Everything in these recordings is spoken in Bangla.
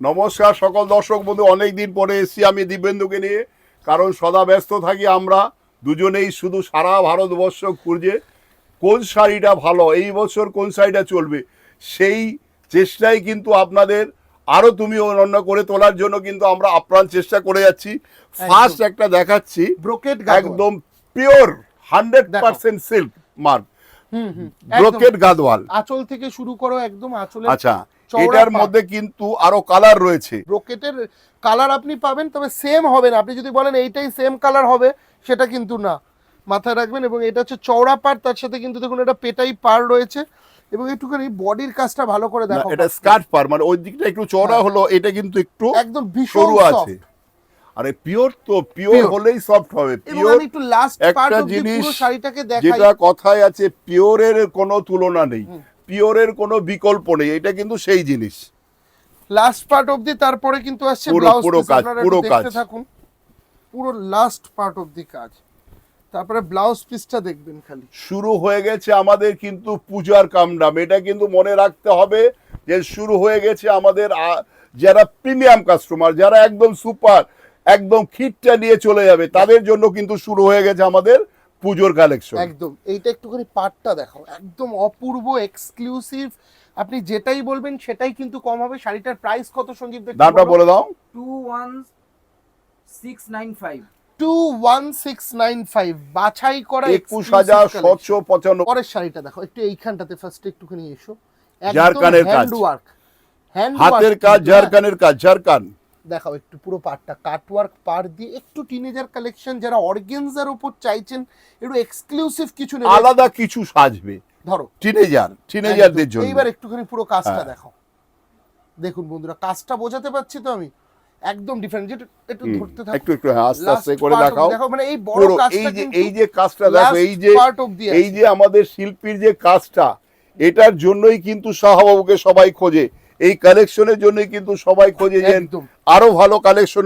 নমস্কার সকল দর্শক বন্ধু, অনেকদিন পরে এসেছি আমি দিব্যেন্দুকে নিয়ে। কারণ সদা ব্যস্ত থাকি আমরা দুজনেই, শুধু সারা ভারতবর্ষ খুঁজে কোন শাড়িটা ভালো, এই বছর কোন শাড়িটা চলবে, সেই চেষ্টাই কিন্তু আপনাদের আরো তুমি অনন্য করে তোলার জন্য কিন্তু আমরা আপ্রাণ চেষ্টা করে যাচ্ছি। ফার্স্ট একটা দেখাচ্ছি, ব্রোকেট একদম pure 100% silk mark, brocade Gadwal. আঁচল থেকে শুরু করো একদম আঁচলে। আচ্ছা, এটার মধ্যে কিন্তু আরো কালার রয়েছে। ব্রোকেটের কালার আপনি পাবেন, তবে সেম হবে না। আপনি যদি বলেন এইটাই সেম কালার হবে, সেটা কিন্তু না, মাথায় রাখবেন। এবং এটা হচ্ছে চওড়া পাড়, তার সাথে কিন্তু দেখুন এটা পেটাই পাড় রয়েছে। এবং একটুখানি বডির কাজটা ভালো করে দেখো, এটা স্কার্ট পার, মানে ওই দিকটা একটু চওড়া হলো, এটা কিন্তু একটু একদম ভীষণ সরু আছে। আরে পিওর তো, পিওর হলেই সফট হবে। পিওর একটু লাস্ট পার্ট একটা অফ দি জিনিস পুরো শাড়িটাকে দেখাই, যেটা কথায় আছে, পিওরের কোনো তুলনা নেই, পিওরের কোনো বিকল্প নেই, এটা কিন্তু সেই জিনিস। লাস্ট পার্ট অফ দি, তারপরে কিন্তু আসছে পুরো ব্লাউজ পুরো পিস। কাজ, আপনারা পুরো একটু কাজ। দেখতে থাকুন, পুরো লাস্ট পার্ট অফ দি কাজ। তারপরে ব্লাউজ পিসটা দেখবেন খালি। শুরু হয়ে গেছে আমাদের কিন্তু পূজার কামডাম, এটা কিন্তু মনে রাখতে হবে যে শুরু হয়ে গেছে আমাদের। যারা প্রিমিয়াম কাস্টমার, যারা একদম সুপার, একদম খিটটা নিয়ে চলে যাবে, তাদের জন্য কিন্তু শুরু হয়ে গেছে আমাদের পুজোর কালেকশন। একদম এইটা একটুখানি পার্টটা দেখাও, একদম অপূর্ব এক্সক্লুসিভ। আপনি যেটাই বলবেন সেটাই কিন্তু কম হবে। শাড়িটার প্রাইস কত সঞ্জীব? দামটা বলে দাও। 21695 21695 বাছাই করা 21795। পরের শাড়িটা দেখো একটু, এইখানটাতে ফার্স্ট একটুখানি এসো। জারকানের কাজ, হাতের কাজ, জারকানের কাজ, জারকান দেখাও একটু পুরো পাড়টা কাটওয়ার্ক পাড় দিয়ে। একটু টিনেজার কালেকশন, যারা অর্গানজার উপর চাইছেন একটু এক্সক্লুসিভ কিছু নেবে, আলাদা কিছু সাজবে, ধরো টিনেজারদের জন্য। এইবার একটুখানি পুরো কাজটা হ্যাঁ। দেখাও। দেখুন বন্ধুরা, কাজটা বোঝাতে পারছি তো আমি? একদম ডিফারেন্ট। যেটা একটু ধরতে থাকো, একটু একটু আস্তে আস্তে Last করে part দেখাও। দেখো, মানে এই বড় পুরো কাজটা এই যে কাজটা দেখো, এই যে আমাদের শিল্পীর যে কাজটা, এটার জন্যই কিন্তু শাহবাবুকে সবাই খোঁজে, এই কালেকশনের জন্যই কিন্তু সবাই খোঁজে যে একদম। আরো ভালো কালেকশন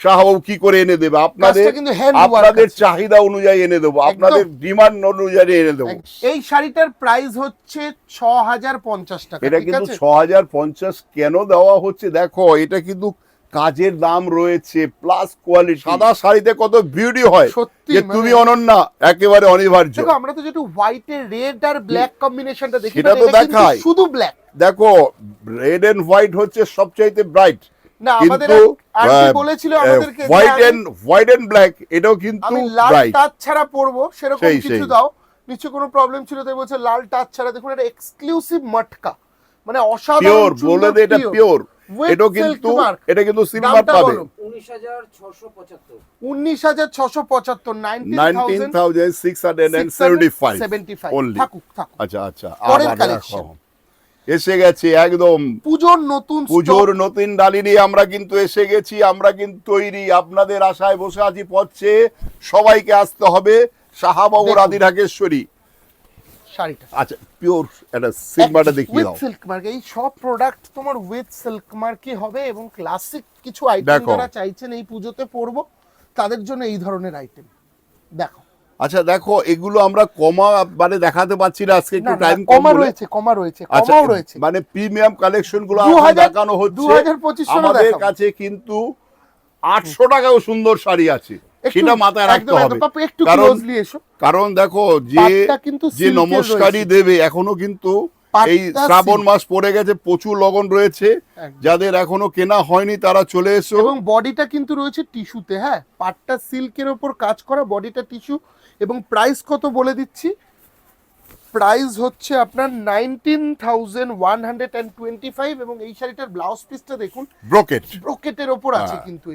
শাহবাবু কি করে এনে দেবে আপনাদের, কাজটা কিন্তু hand work আপনাদের আছে। চাহিদা অনুযায়ী এনে দেবো, আপনাদের ডিমান্ড অনুযায়ী এনে দেবো। এই শাড়িটার প্রাইস হচ্ছে 6050 টাকা। এটা ঠিক কিন্তু আছে? 6050 কেন দেওয়া হচ্ছে দেখো, এটা কিন্তু কাজের দাম রয়েছে প্লাস কোয়ালিটি। সাদা শাড়িতে কত বিউটি হয়, সত্যি যে তুমি অনন্যা, একেবারে অনিবার্য। দেখো আমরা তো যেটা হোয়াইট এর রেড আর ব্ল্যাক কম্বিনেশনটা দেখি, সেটা তো দেখাই। শুধু ব্ল্যাক। দেখো, রেড এন্ড হোয়াইট হচ্ছে সবচাইতে ব্রাইট, না আমাদের কিন্তু আন্টি বলেছিল আমাদেরকে হোয়াইট এন্ড ব্ল্যাক এটাও কিন্তু আমি লাল ব্রাইট। টাচ ছাড়া পরবো, সেরকম সেই, কিছু সেই। দাও। নিশ্চয় কোনো প্রবলেম ছিল, তাই বলছে লাল টাচ ছাড়া। দেখুন এটা এক্সক্লুসিভ মটকা, মানে অসাধারণ পিওর সুন্দর, বলে দে, এটা পিওর। With এটা silk কিন্তু mark। এটা কিন্তু সিলভার দামটা পাবে। বলো। 19675 19675 19,675 only। থাকুক। আচ্ছা আচ্ছা, পরের আবার collection। দেখো, এসে গেছে একদম পুজোর নতুন পুজোর নতুন ডালি নিয়ে আমরা কিন্তু এসে গেছি। আমরা কিন্তু তৈরি, আপনাদের আশায় বসে আছি পথে। সবাইকে আসতে হবে শাহবাবু দেখুন। রাধি ঢাকেশ্বরী। শাড়িটা আচ্ছা, পিওর এটা সিলভারটা দেখিয়ে উইথ দাও। Silk mark. এই সব প্রোডাক্ট তোমার উইথ সিল্ক মার্কই হবে। এবং ক্লাসিক কিছু আইটেম দেখো। যারা চাইছেন এই পুজোতে পরবো, তাদের জন্য এই ধরনের আইটেম দেখো। আচ্ছা দেখো, এগুলো আমরা কমা মানে দেখাতে পাচ্ছি না আজকে, একটু না, না, টাইম কমা রয়েছে, আচ্ছা, কমাও রয়েছে। মানে প্রিমিয়াম কালেকশন গুলো 2000 দেখানো হচ্ছে। 2500 আমাদের দেখাবো। কাছে কিন্তু 800 টাকাও সুন্দর শাড়ি আছে, সেটা মাথায় রাখতে হবে। একটু কারণ ক্লোজলি এসো। কারণ দেখো, পাটটা কিন্তু যে silk-এর নমস্কারই রয়েছে। দেবে এখনো কিন্তু এই পাটটা শ্রাবণ silk। মাস পড়ে গেছে, প্রচুর লগন রয়েছে। একদম। যাদের এখনো কেনা হয়নি তারা চলে এসো। এবং বডিটা কিন্তু রয়েছে টিস্যুতে। হ্যাঁ, পাটটা সিল্কের ওপর কাজ করা, বডিটা টিস্যু। এবং প্রাইস কত বলে দিচ্ছি, প্রাইস হচ্ছে আপনার 19,125। এবং এই শাড়িটার ব্লাউজ পিসটা দেখুন, ব্রোকেট ব্রোকেটের ওপর আছে কিন্তু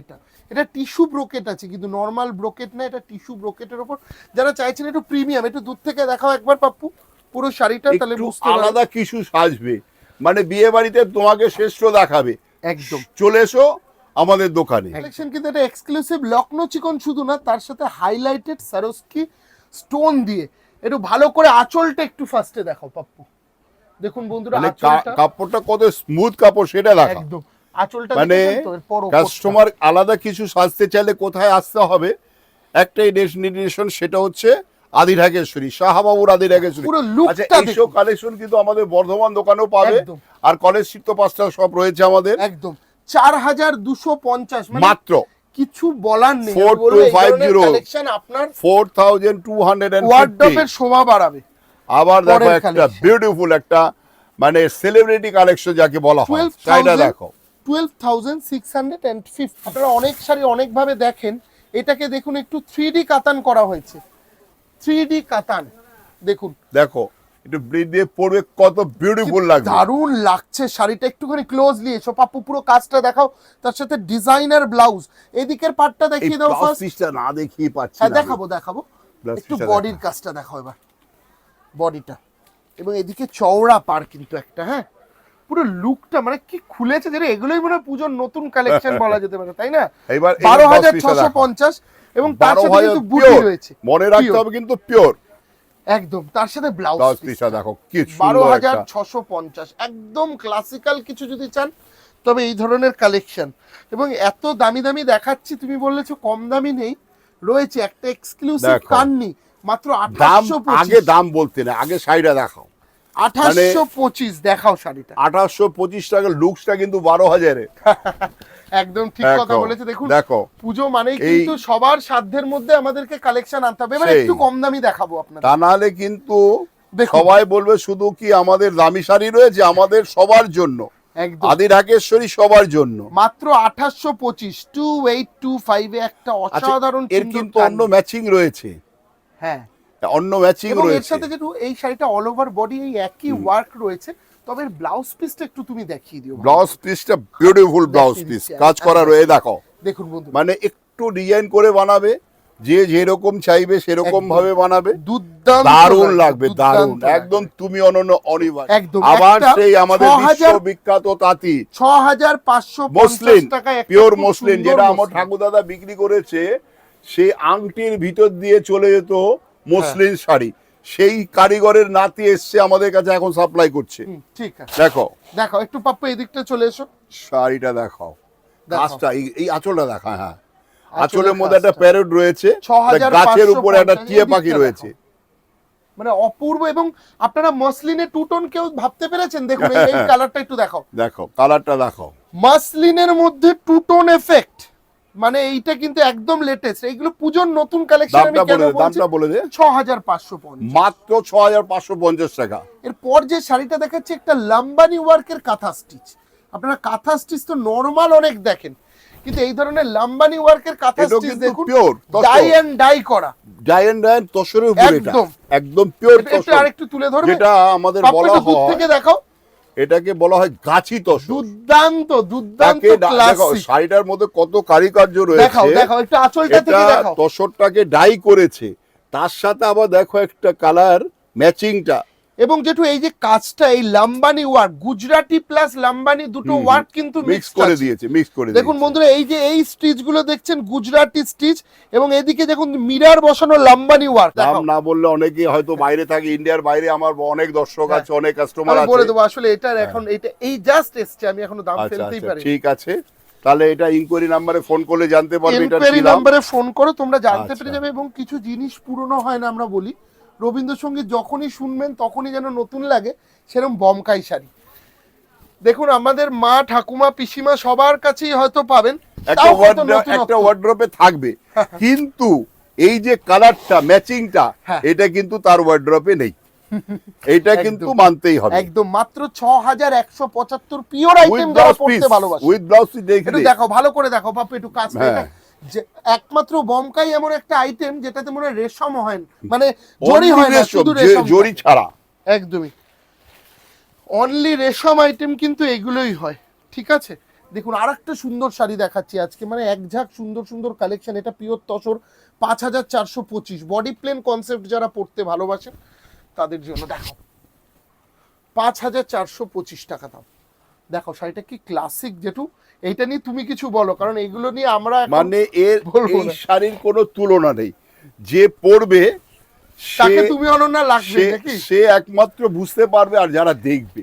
এটা টিস্যু ব্রোকেট আছে, কিন্তু নর্মাল ব্রোকেট না, এটা টিস্যু ব্রোকেটের ওপর। যারা চাইছেন একটু প্রিমিয়াম, একটু দূর থেকে দেখাও একবার পাপ্পু পুরো শাড়িটা, তাহলে একটু বুঝতে পারবেন। আলাদা কিছু সাজবে, মানে বিয়ে বাড়িতে তোমাকে শ্রেষ্ঠ দেখাবে। একদম চলে এসো আমাদের দোকানে। কালেকশন কিন্তু এটা এক্সক্লুসিভ লখনৌ চিকন শুধু না, তার সাথে হাইলাইটেড সারোস্কি স্টোন দিয়ে একটু ভালো করে। আঁচলটা একটু ফার্স্টে দেখাও পাপ্পু। দেখুন বন্ধুরা, মানে আঁচলটা কাপড়টা কত স্মুথ কাপড় সেটা দেখা। একদম আঁচলটা মানে দেখেছেন তো, এরপর ওপরটা। কাস্টমার আলাদা কিছু সাজতে চাইলে কোথায় আসতে হবে, একটাই ডেস্টিনেশন, সেটা হচ্ছে আদি ঢাকেশ্বরী, শাহবাবুর আদি ঢাকেশ্বরী। পুরো লুকটা আচ্ছা, এইসব কালেকশন কিন্তু আমাদের বর্ধমান দোকানেও পাবে, একদম। আর কলেজ স্ট্রিট তো 5টা শপ রয়েছে আমাদের। একদম। 4250, মানে মাত্র কিছু বলার নেই। 4250 কালেকশন আপনার 4250 ওয়ার্ডরোবের শোভা বাড়াবে। আবার দেখো পরের একটা collection। বিউটিফুল একটা মানে সেলিব্রিটি কালেকশন যাকে বলা হয়, শাড়িটা দেখো 12,650। আপনারা অনেক শাড়ি অনেকভাবে দেখেন, এটাকে দেখুন একটু 3D কাতান করা হয়েছে। 3D কাতান দেখুন, দেখো একটু ব্রিড দিয়ে পড়বে কত বিউটিফুল লাগবে। দারুণ লাগছে শাড়িটা। একটুখানি ক্লোজলি এসো পাপ্পু, পুরো কাজটা দেখাও, তার সাথে ডিজাইনার ব্লাউজ। এদিকের পার্টটা এই দেখিয়ে দাও ব্লাউজ ফার্স্ট। পিসটা না দেখিয়ে পাচ্ছি হ্যাঁ না। দেখাবো। Blouse একটু piece-টা বডির কাজটা দেখাও এবার, বডিটা। এবং এদিকে চওড়া পার কিন্তু একটা, হ্যাঁ পুরো লুকটা মানে কি খুলেছে, যেটা এগুলোই মনে হয় পুজোর নতুন কালেকশন বলা যেতে পারে, তাই না? এবার 12,650 এবং তার সাথে কিন্তু বুটি রয়েছে। মনে রাখতে হবে কিন্তু পিওর একদম, তার সাথে ব্লাউজ ব্লাউজ পিস। পিসটা দেখো কি সুন্দর একটা 12,650, একদম ক্লাসিক্যাল কিছু যদি চান তবে এই ধরনের কালেকশন। এবং এত দামি দামি দেখাচ্ছি, তুমি বললেছো কম দামি নেই, রয়েছে একটা এক্সক্লুসিভ দেখো। কান্নি মাত্র দাম 2825। আগে দাম বলতে না, আগে শাড়িটা দেখাও। 2825 দেখাও শাড়িটা। 1825 টাকার লুকসটা কিন্তু 12,000-এ। একদম ঠিক কথা দেখো, বলেছে। দেখুন দেখো পুজো মানেই এই- কিন্তু সবার সাধ্যের মধ্যে আমাদেরকে কালেকশন আনতে হবে। এবার সেই। একটু কম দামি দেখাবো আপনাদের। তা নাহলে কিন্তু দেখুন। সবাই বলবে শুধু কি আমাদের দামি শাড়ি রয়েছে, আমাদের সবার জন্য, একদম আদি ঢাকেশ্বরী সবার জন্য। মাত্র 2825, 2825 এ একটা আচ্ছা, অসাধারণ এর সুন্দর কিন্তু অন্য কান্নি। ম্যাচিং রয়েছে, হ্যাঁ, অন্য ম্যাচিং এবং এর রয়েছে। সাথে যেটু এই শাড়িটা অল ওভার বডি এই একই ওয়ার্ক রয়েছে, তবে এর ব্লাউজ পিসটা একটু তুমি দেখিয়ে দিও। ব্লাউজ পিসটা বিউটিফুল ব্লাউজ দেখিয়ে পিস, দিচ্ছি, কাজ করা রয়ে দেখো। দেখুন বন্ধু, মানে একটু ডিজাইন করে বানাবে, যে যেরকম চাইবে সেরকম একদম। ভাবে বানাবে, দুর্দান্ত দারুণ লাগবে, দুর্দান্ত দারুণ লাগবে। একদম তুমি অনন্য অনিবার্য। একদম, আবার একটা সেই আমাদের 6,000 বিশ্ববিখ্যাত তাঁতি 6,550 মসলিন, টাকায় একটা পিওর খুব মসলিন, সুন্দর যেটা আমার মসলিন। ঠাকুর দাদা বিক্রি করেছে, সেই আংটির ভিতর দিয়ে চলে যেত মসলিন শাড়ি, সেই কারিগরের নাতি এসছে আমাদের কাছে এখন সাপ্লাই করছে। ঠিক আছে, দেখো দেখো একটু পাপ্পু এদিকটা চলে এসো। শাড়িটা দেখাও, দেখাও। কাজটা এই আঁচলটা দেখা, হ্যাঁ আঁচলের আঁচলের মধ্যে একটা কাজটা। প্যারেড রয়েছে, 6,550 গাছের উপরে একটা টিয়া এই পাখি দিকটা রয়েছে। মানে অপূর্ব। এবং আপনারা মসলিনে টু টোন কেউ ভাবতে পেরেছেন? দেখুন এই কালারটা একটু দেখাও, দেখো কালারটা দেখো, মাসলিনের মধ্যে টু টোন এফেক্ট, মানে এইটা কিন্তু একদম লেটেস্ট। এইগুলো পুজোর নতুন কালেকশন। আমি দামটা কেন বলে দে, বলছি দামটা বলে দে। 6,550। মাত্র 6,550 টাকা। এরপর যে শাড়িটা দেখাচ্ছি একটা লাম্বানি ওয়ার্কের কাঁথা স্টিচ। আপনারা কাঁথা স্টিচ তো নরমাল অনেক দেখেন, কিন্তু এই ধরনের লাম্বানি ওয়ার্কের কাঁথা এটাও স্টিচ কিন্তু দেখুন, pure, tussar. Die and die করা। জায়ান্ট তসরের উপরে এটা একদম। একদম পিওর একটু আরেকটু তুলে ধরবে, যেটা আমাদের পাপ্পু বলা একটু দূর হয়, থেকে দেখাও। এটাকে বলা হয় গাছি তসর। দুর্দান্ত দুর্দান্ত তাকে দেখো ক্লাসিক। শাড়িটার মধ্যে কত কারিকার্য দেখাও রয়েছে। দেখাও একটু আঁচলটা এটা থেকে দেখাও। তসরটাকে ডাই করেছে, তার সাথে আবার দেখো একটা কালার ম্যাচিংটা। এবং যেটু এই যে কাজটা, এই লাম্বানি ওয়ার্ক, গুজরাটি প্লাস লাম্বানি দুটো ওয়ার্ক কিন্তু মিক্স করে দিয়েছে, মিক্স করে দেখুন দিয়েছে। বন্ধুরা, এই যে এই স্টিচ গুলো দেখছেন গুজরাটি স্টিচ, এবং এদিকে দেখুন মিরার বসানো লাম্বানি ওয়ার্ক। দাম না বললে অনেকেই হয়তো বাইরে থাকে, ইন্ডিয়ার বাইরে আমার অনেক দর্শক হ্যাঁ। আছে, অনেক কাস্টমার আমি আছে। বলে দেবো আসলে এটার এখন এটা এই জাস্ট এসছে, আমি এখনো দাম আচ্ছা ফেলতেই আচ্ছা পারি। ঠিক আছে, তাহলে এটা ইনকোয়ারি নাম্বারে ফোন করলে জানতে পারবে এটা এনকোয়ারি কি দাম। নাম্বারে ফোন করো, তোমরা জানতে আচ্ছা। পেরে যাবে। এবং কিছু জিনিস পুরনো হয় না, আমরা বলি রবীন্দ্রসঙ্গীত যখনই শুনবেন তখনই যেন নতুন লাগে, সেরকম বমকাই শাড়ি। দেখুন আমাদের মা ঠাকুমা পিসিমা সবার কাছেই হয়তো পাবেন, তাও হয়তো নতুনত্ব। একটা ওয়ার্ড্রপে থাকবে, কিন্তু এই যে কালারটা ম্যাচিংটা, হ্যাঁ। এটা কিন্তু তার ওয়ার্ড্রপে নেই, এটা কিন্তু মানতেই হবে। একদম মাত্র 6,175 পিওর আইটেম উইথ যারা ব্লাউজ পিস, পড়তে ভালোবাসে। উইথ ব্লাউজ পিস একটু দেখলে দেখো, ভালো করে দেখো পাপ্পু, একটু কাজ করে। হ্যাঁ। যে একমাত্র বমকাই এমন একটা আইটেম যেটাতে মনে হয় রেশম হয় না, মানে জরি হয় না, শুধু রেশম জরি থাকে। ছাড়া। একদমই অনলি রেশম আইটেম কিন্তু এগুলোই হয়। ঠিক আছে, দেখুন আরেকটা সুন্দর শাড়ি দেখাচ্ছি আজকে, মানে এক ঝাঁক সুন্দর সুন্দর কালেকশন। এটা pure tussar, 5,425। Body plain concept যারা পড়তে ভালোবাসেন তাদের জন্য। দেখো 5,425 টাকা দাম। দেখো শাড়িটা কি ক্লাসিক। যেটু এইটা নিয়ে তুমি কিছু বলো, কারণ এগুলো নিয়ে আমরা এখন মানে বলবো এই না। শাড়ির কোনো তুলনা নেই, যে পরবে তাকে সে তুমি অনন্যা লাগবে সে- নাকি? সে একমাত্র বুঝতে পারবে, আর যারা দেখবে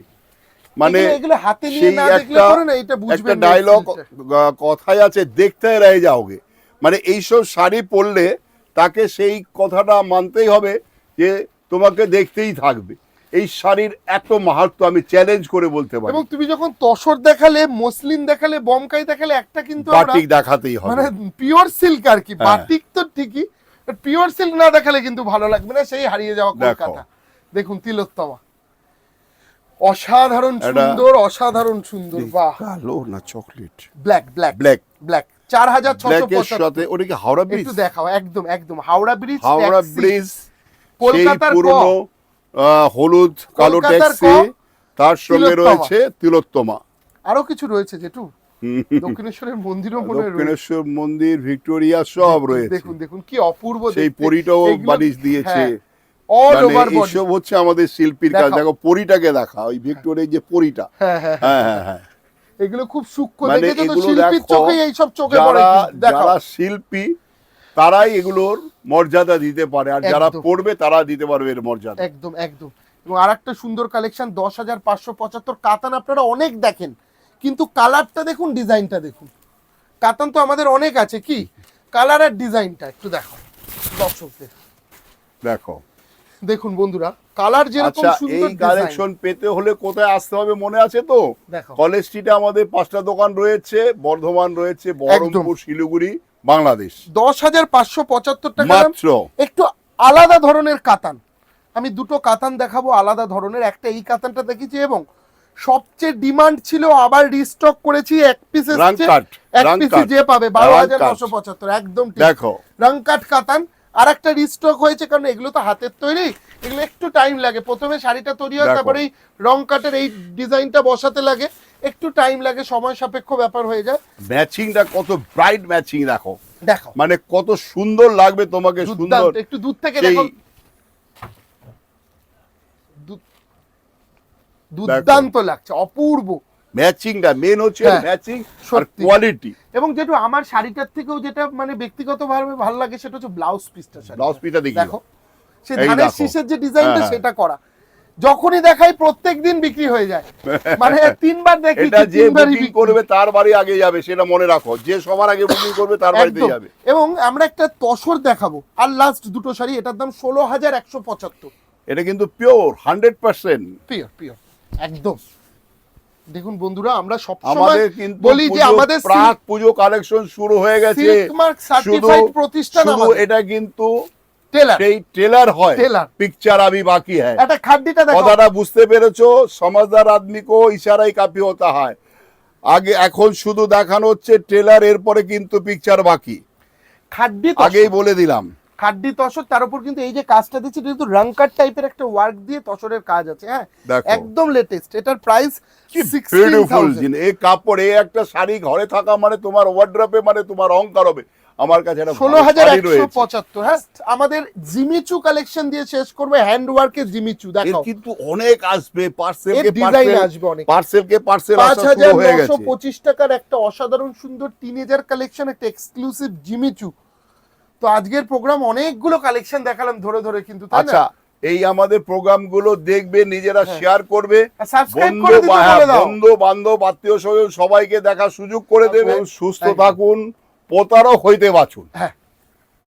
মানে এগুলো হাতে নিয়ে সেই না দেখলে একটা পরে না এটা বুঝবে একটা না। ডায়লগ কথাই আছে, দেখতে রয়ে যাওগে। মানে এইসব শাড়ি পরলে তাকে সেই কথাটা মানতেই হবে যে তোমাকে দেখতেই থাকবে। এই শাড়ির এত মাহাত্ম্য আমি চ্যালেঞ্জ করে বলতে পারি। এবং তুমি যখন তসর দেখালে, মসলিন দেখালে, বমকাই দেখালে, একটা কিন্তু আমরা বাটিক দেখাতেই হবে। মানে পিওর সিল্ক আর কি, হ্যাঁ। বাটিক তো ঠিকই, পিওর সিল্ক না দেখালে কিন্তু ভালো লাগবে না, সেই হারিয়ে যাওয়া দেখো। কলকাতা। দেখুন তিলোত্তমা, অসাধারণ এটা- সুন্দর, অসাধারণ সুন্দর, বাহ। কালো না chocolate? Black black black. Black, ব্ল্যাকের 4675। সাথে ওটা কি হাওড়া ব্রিজ? একটু দেখাও, একদম একদম Howrah bridge, Howrah taxi. Bridge, সেই কলকাতার পুরনো হলুদ কালো কলকাতার ট্যাক্সি, তার সঙ্গে তিলোত্তমা। রয়েছে তিলোত্তমা। আরো কিছু রয়েছে যেটু, দক্ষিণেশ্বরের মন্দিরও মনে হয় রয়েছে। দক্ষিণেশ্বর মন্দির, ভিক্টোরিয়া সব রয়েছে। দেখুন দেখুন কি অপূর্ব সেই দেখতে। পরিটাও এগুলো- বানিশ দিয়েছে। হ্যাঁ, অল মানে ওভার বডি। এইসব হচ্ছে আমাদের শিল্পীর কাজ। দেখাও। দেখো পরিটাকে দেখা, ওই ভিক্টোরিয়ার যে পরিটা। হ্যাঁ হ্যাঁ হ্যাঁ হ্যাঁ হ্যাঁ। এগুলো খুব সূক্ষ্ম, মানে দেখেছো তো, এগুলো শিল্পীর দেখো, চোখে এইসব চোখে পড়ে যারা কিন্তু। দেখাও। যারা শিল্পী তারাই এগুলোর মর্যাদা দিতে পারে, আর যারা একদম। পড়বে তারা দিতে পারবে এর মর্যাদা। একদম একদম। এবং আরেকটা সুন্দর কালেকশন 10,575 কাতান। আপনারা অনেক দেখেন, কিন্তু কালারটা দেখুন, ডিজাইনটা দেখুন। কাতান তো আমাদের অনেক আছে, কি কালার আর ডিজাইনটা একটু দেখো দর্শকদের। দেখো, দেখুন বন্ধুরা, কালার যেরকম আচ্ছা এই সুন্দর, কালেকশন পেতে হলে কোথায় আসতে হবে মনে আছে তো? দেখো। কলেজ স্ট্রিটে আমাদের 5টা দোকান রয়েছে, বর্ধমান রয়েছে, বহরমপুর, শিলিগুড়ি, বাংলাদেশ। 10,575 টাকা দাম। মাত্র। একটু আলাদা ধরনের কাতান, আমি দুটো কাতান দেখাবো আলাদা ধরনের। একটা এই কাতানটা দেখেছি, এবং সবচেয়ে ডিমান্ড ছিল, আবার রিস্টক করেছি, এক পিস রাং কাট, এক রাং পিস কাট। যে পাবে রাং কাট। 12,975, একদম ঠিক। দেখো, রংকাট কাতান। আর একটা রিস্টক হয়েছে, কারণ এগুলো তো হাতের তৈরি, এগুলো একটু টাইম লাগে। প্রথমে শাড়িটা তৈরি হয়, দেখো। তারপরে এই রং কাটের এই ডিজাইনটা বসাতে লাগে, একটু টাইম লাগে, সময় সাপেক্ষ ব্যাপার হয়ে যায়। ম্যাচিংটা কত ব্রাইট ম্যাচিং দেখো, দেখো মানে কত সুন্দর লাগবে তোমাকে। সুন্দর, দুর্দান্ত, একটু দূর থেকে সেই দেখো, দুর্দান্ত লাগছে, অপূর্ব ম্যাচিংটা মেন হচ্ছে, হ্যাঁ, ম্যাচিং আর সত্যি। কোয়ালিটি। এবং যেটা আমার শাড়িটার থেকেও যেটা মানে ব্যক্তিগতভাবে ভালো লাগে, সেটা হচ্ছে ব্লাউজ পিসটা। ব্লাউজ পিসটা দেখি। দেখো, সে এই ধানের দেখো। শীষের যে ডিজাইনটা, হ্যাঁ। সেটা করা। যখনই দেখাই প্রত্যেকদিন বিক্রি হয়ে যায়, মানে 3বার দেখি, এটা যে তিনবারই বুকিং বিক্রি। করবে তার বাড়ি আগে যাবে, সেটা মনে রাখো। যে সবার আগে বুকিং করবে তার বাড়িতে একদম। যাবে। এবং আমরা একটা তসর দেখাবো, আর লাস্ট দুটো শাড়ি, এটার দাম 16,175। এটা কিন্তু পিওর 100%। পিওর পিওর একদম। দেখুন বন্ধুরা, আমরা সবসময় আমাদের কিন্তু বলি যে আমাদের প্রাক পুজো কালেকশন শুরু হয়ে গেছে। সিল্ক মার্ক সার্টিফাইড প্রতিষ্ঠান শুধু আমাদের। এটা কিন্তু টেলার, সেই ট্রেলার হয়, টেলার। পিকচার আবি বাকি হ্যায়। একটা খাড্ডিটা দেখো, কথাটা বুঝতে পেরেছো? সমাজদার আদমি কো ইশারাই কাফি হতা হয়। আগে এখন শুধু দেখানো হচ্ছে ট্রেলার, এরপরে কিন্তু পিকচার বাকি। খাড্ডি আগেই বলে দিলাম। খাড্ডি তসর, তার উপর কিন্তু এই যে কাজটা দিচ্ছি, এটা কিন্তু রংকাট টাইপের একটা ওয়ার্ক দিয়ে তসরের কাজ আছে। হ্যাঁ, দেখো। একদম লেটেস্ট। এটার প্রাইস বিউটিফুল 16,000। জিনিস। এই কাপড়, এই একটা শাড়ি ঘরে থাকা মানে তোমার ওয়ার্ড্রপে মানে তোমার অহংকার হবে। আমার কাছে একটা ভালো শাড়ি রয়েছে। 16,175। হ্যাঁ, আমাদের জিমিচু কালেকশন দিয়ে শেষ করবে, হ্যান্ড ওয়ার্কের জিমিচু। এর দেখো কিন্তু অনেক আসবে, পার্সেল এর কে ডিজাইন পার্সেল, আসবে অনেক। পার্সেল কে পার্সেল আসা শুরু হয়ে গেছে। 5,925 টাকার একটা অসাধারণ সুন্দর টিনেজার কালেকশন, একটা এক্সক্লুসিভ জিমিচু। তো আজকের প্রোগ্রাম অনেকগুলো কালেকশন দেখালাম ধরে ধরে, কিন্তু তাই আচ্ছা, না? এই আমাদের প্রোগ্রামগুলো দেখবে, নিজেরা হ্যাঁ। শেয়ার করবে, আর সাবস্ক্রাইব করে দিতে বলে দাও। বন্ধু বান্ধব আত্মীয় স্বজন সবাইকে দেখার সুযোগ করে দেবে। সুস্থ একদম। থাকুন, প্রতারক হইতে বাঁচুন। হ্যাঁ।